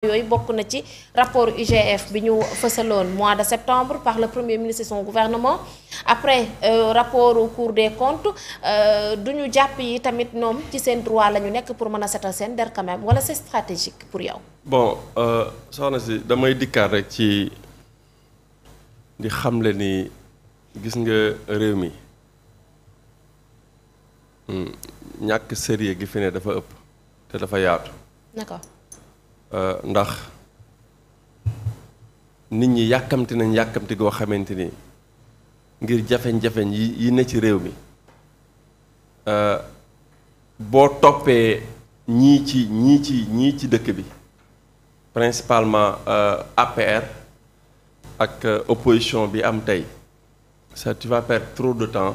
yooyu bokk na ci rapport IGF bi ñu fësaloon mois de septembre par le premier ministre et son gouvernement après rapport Cour des comptes du ñu jàpp yi tamit ñoom ci seen droit la ñu nekk pour mën a setal seen der quand même wala c'est stratégique pour yow. bon soxna si damay dikkaat rek ci di xamle ni gis nga réew mi ñàkk sérieux gi fi ne dafa ëpp te dafa yaatu. d'accord. ndax nit ñi yàkkamti nañ yàkkamti goo xamante ni ngir jafeñ-jafeñ yi ne ci réew mi boo toppee ñii ci dëkk bi principalement APR ak opposition bi am tey ça tu vas perdre trop de temps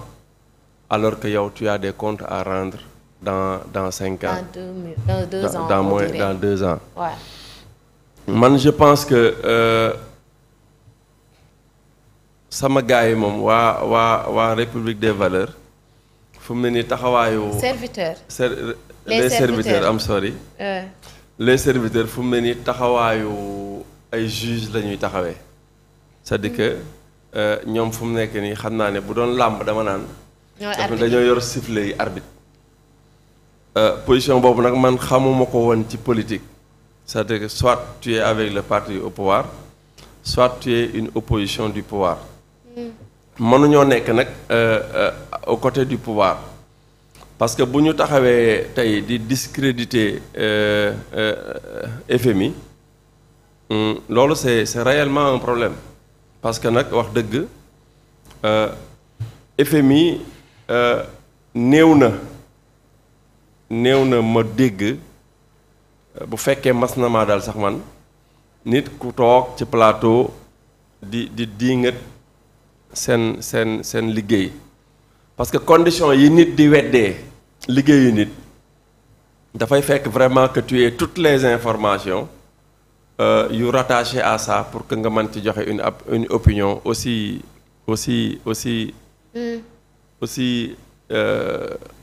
alors que yow tu as des comptes à rendre dans 5 ans. Dans 2 ans. Dans 2 ans. Ouais. Man je pense que sama gars yi moom waa République des valeurs fu mu ne nii taxawaayu. serviteurs. les serviteurs am sorry. les serviteurs fu mu ne nii taxawaayu ay juges la ñuy taxawee. c'est-à-dire que ñoom fu mu nekk nii xam naa ne bu doon làmb dama naan. dañoo yor sifflet yi arbitre. position boobu nag man xamuma ko woon ci politique c'est-à-dire que soit tu es avec le parti au pouvoir soit tu es une opposition du pouvoir mënuñoo nekk nag au côté du pouvoir parce que bu ñu taxawee tey di discréditer FMI loolu c'est réellement un problème parce que nag wax dëgg FMI néew na ma dégg bu fekkee mas na maa daal sax man nit ku toog ci plateau di diingat seen liggéey parce que condition yi nit di weddee liggéeyu nit dafay fekk vraiment que tu aies toutes les informations yu rattachées à ça pour que nga mën ci joxe une opinion aussi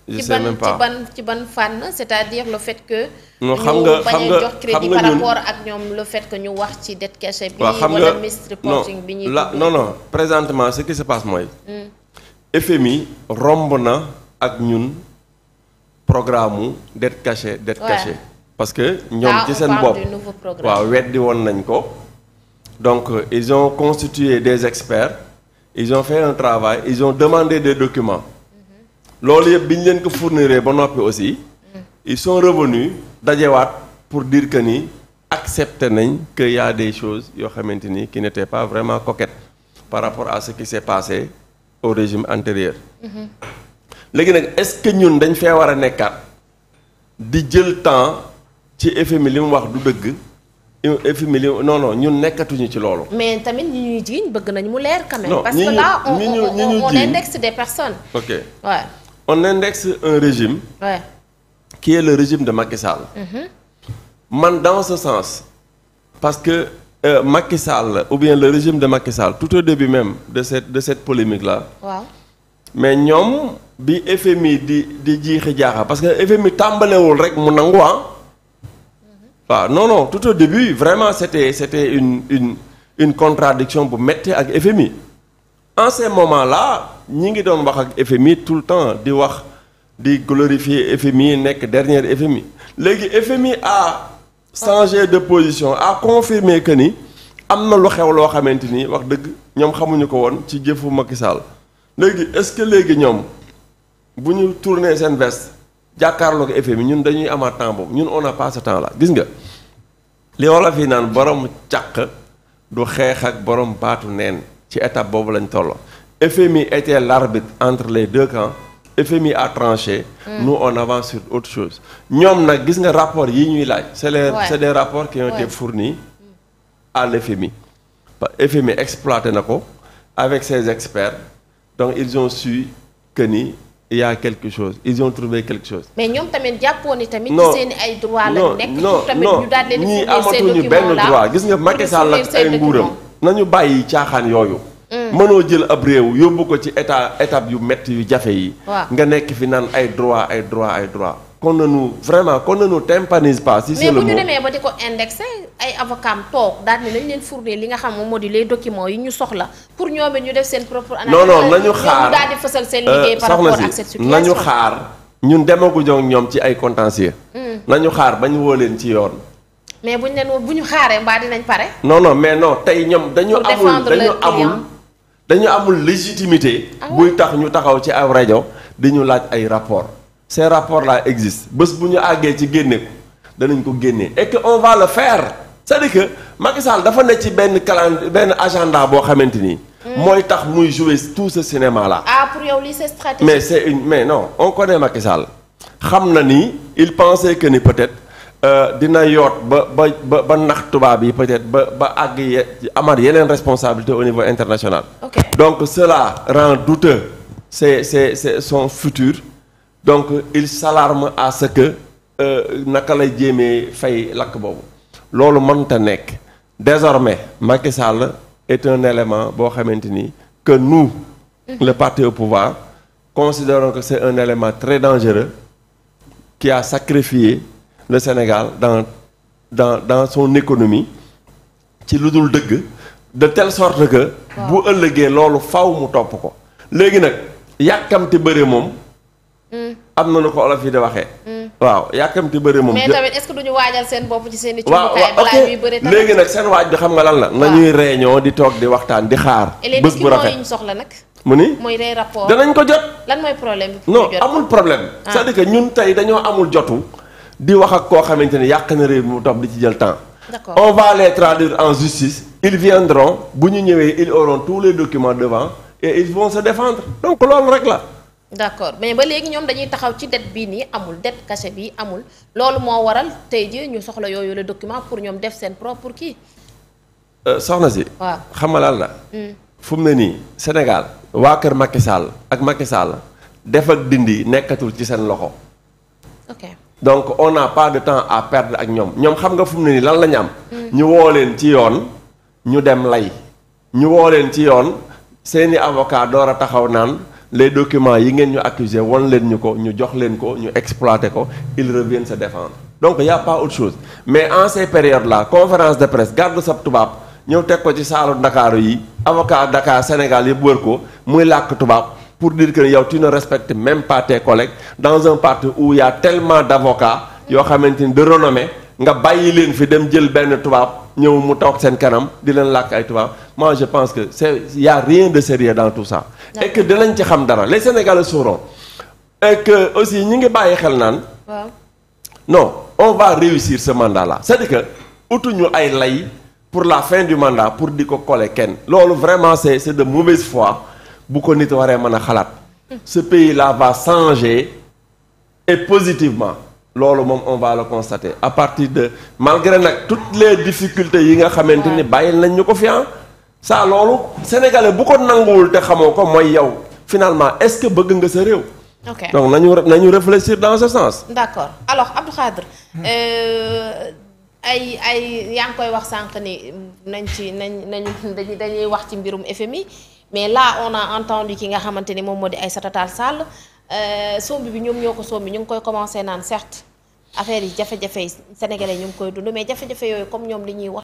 je sais même pas ci ban fànn c'est-à-dire le fait que. non xam nga jox crédit par rapport ak ñoom le fait que ñu wax ci dette cachée bi. wala misreporting bi ñuy non présentement ce qui se passe mooy. FMI romb na ak ñun programme mu dette cachée. parce que ñoom ci seen bopp waaw weddi woon nañ ko. donc ils ont constitué des experts ils ont fait un travail ils ont demandé des documents. loolu yëpp bi ñu leen ko fourniree ba noppi aussi ils sont revenus dajewaat pour dire que ni accepté nañ que y a des choses yoo xamante ni qui n'étaient pas vraiment coquettes par rapport à ce qui s'est passé au régime antérieur. léegi nag est-ce que ñun dañ fee war a nekkaat di jël temps ci FMI li mu wax du dëgg FMI li non ñun nekkatuñu ci loolu. mais tamit ñi ñuy jiiñ bëgg nañ mu leer quand même. parce que là on indexe des personnes. ok ouais. On indexe un régime qui est le régime de Macky Sall. Man dans ce sens parce que Macky Sall ou bien le régime de Macky Sall tout au début même de cette polémique là. waaw mais ñoom bi FMI di jiixi jaaxa parce que FMI tàmbalewul rek mu nangu waaw non tout au début vraiment c'était une contradiction bu metti ak FMI. En ces moments-là ñi ngi doon wax ak FMI tout le temps di wax di glorifier FMI nekk dernière FMI léegi FMI a changé de position a confirmé que ni am na lu xew loo xamante ni wax dëgg ñoom xamuñu ko woon ci jëfu Macky Sall léegi est-ce que léegi ñoom bu ñu tourner seen veste jàkkaarloo ko FMI ñun dañuy amaat temps boobu ñun on n'a pas ce temps-là gis nga li wolof yi naan borom càq du xeex ak borom baatu neen. ci étape boobu lañ toll FMI était l'arbitre entre les deux camps FMI a tranché. Nous on avance sur autre chose. ñoom nag gis nga rapport yi ñuy laaj. c'est des rapports qui ont été fournis à l'FMI. FMI exploité na ko avec ses experts donc ils ont su que ni il y a quelque chose ils ont trouvé quelque chose. mais ñoom tamit jàppoon ni tamit. ci seen ay droit la nekk. pour tamit ñu daal leen ñii amatuñu benn droit gis nga Macky Sall ak ay nguuram. nañu bàyyi caaxaan yooyu. mënoo jël ab réew yóbbu ko ci étape yu metti yu jafe yi. nga nekk fi naan ay droit qu'on ne nous tympanise pas. Si c'est le mot. mais bu ñu demee ba di ko indexé ay avocats toog daal ni nañ leen fournir li nga xam moom moo di les documents yi ñu soxla pour ñoom it ñu def seen propre analyse. non nañu xaar daal di fësal seen liggéey par rapport ak cette situation. nañu xaar ñun demaguñu ak ñoom ci ay contentieux. nañu xaar bañ woo leen ci yoon. mais bu ñu xaaree mbaa dinañ pare. non mais non tey ñoom dañu amul légitimité. buy tax ñu taxaw ci aw rajo di ñu laaj ay rapport ces rapports là existent bés bu ñu àggee ci génne ko danañ ko génnee et que on va le faire c'est-à-dire que Macky Sall dafa ne ci benn agenda boo xamante ni. mooy tax muy jouer tout ce cinéma là. pour yow lii c'est stratégique. mais non on connaît Macky Sall xam na ni il pensait que ni peut-être dina yoot ba nax tubaab yi peut-être ba àgg amaat yeneen responsabilité au niveau international. Donc cela rend douteux son futur. Donc il s'alarme à ce que naka lay jéemee fay lakk boobu loolu mënta nekk désormais Macky Sall est un élément boo xamante ni que nous le parti au pouvoir considérons que c'est un élément très dangereux qui a sacrifié le Sénégal dans son économie ci lu dul dëgg de telle sorte que bu ëllëgee loolu faw mu topp ko léegi nag yàkkamti bëre moom am na nu ko olof yi di waxee. waaw yàkkamti bëre moom. mais tamit est-ce que duñu waajal seen bopp ci seen i. cumbukaay balaa ñuy bëre tamit léegi nag seen waaj bi xam nga lan la. nañuy réunion di toog di waxtaan di xaar. bés bu rafet yi ñu soxla nag. mu ni mooy les rapports danañ ko jot. lan mooy problème bi. non amul problème. c'est-à-dire que ñun tey dañoo amul jotu di wax ak koo xamante ni yàq na réew mi mu toog di ci jël temps. d'accord on va les traduire en justice. ils viendront bu ñu ñëwee ils auront tous les documents devant et ils vont se défendre donc loolu rek la. d'accord mais ba léegi ñoom dañuy taxaw ci dette bii nii amul dette cachée bii amul loolu moo waral tey jii ñu soxla yooyu le document pour ñoom def seen propre kii. soxna si. waaw xam nga lan la. fu mu ne nii Sénégal waa kër Macky Sall ak Macky Sall def ak dindi nekkatul ci seen loxo. ok donc on n'a pas de temps à perdre ak ñoom xam nga fu mu ne nii lan la ñu am. ñu woo leen ci yoon ñu dem lay. ñu woo leen ci yoon seeni avocat door a taxaw naan. les documents yi ngeen ñu accusé won leen ñu ko ñu jox leen ko ñu exploité ko ils reviennent se défendre donc y a pas autre chose mais en ces périodes là conférence de presse gàddu sab tubaab ñëw teg ko ci saalu Ndakaaru yi avocat Dakar Sénégal yëpp wër ko muy làkk tubaab pour dire que yow tu ne respectes même pas tes collègues dans un parti où il y a tellement d'avocats yoo xamante ni de renommée nga bàyyi leen fi dem jël benn tubaab ñëw mu toog seen kanam di leen làkk ay tubaab moi je pense que y a rien de sérieux dans tout ça. et que dinañ ci xam dara les Sénégalais sauront et que aussi ñi ngi bàyyi xel naan. waaw non on va réussir ce mandat là c'est-à-dire que utuñu ay lay pour la fin du mandat pour di ko coller kenn loolu vraiment c'est de mauvaise foi bu ko nit waree mën a xalaat. ce pays là va changer et positivement. loolu moom on va le constater à partir de malgré nag toutes les difficultés yi nga xamante ni bàyyil nañ ñu ko fi ça loolu sénégalais bu ko nanguwul te xamoo ko mooy yow finalement est-ce que bëgg nga sa réew. ok donc nañu réfléchir dans ce sens. d'accord alors Abdou Khadre yaa ngi koy wax sànq ni dañuy wax ci mbirum FMI mais là on a entendu ki nga xamante ni moom moo di Aïssata Tall Sall. sombi bi ñoom ñoo ko sombi ñu ngi koy commencé naan certes affaire yi jafe-jafe yi sénégalais ñu ngi koy dund mais jafe-jafe yooyu comme ñoom li ñuy wax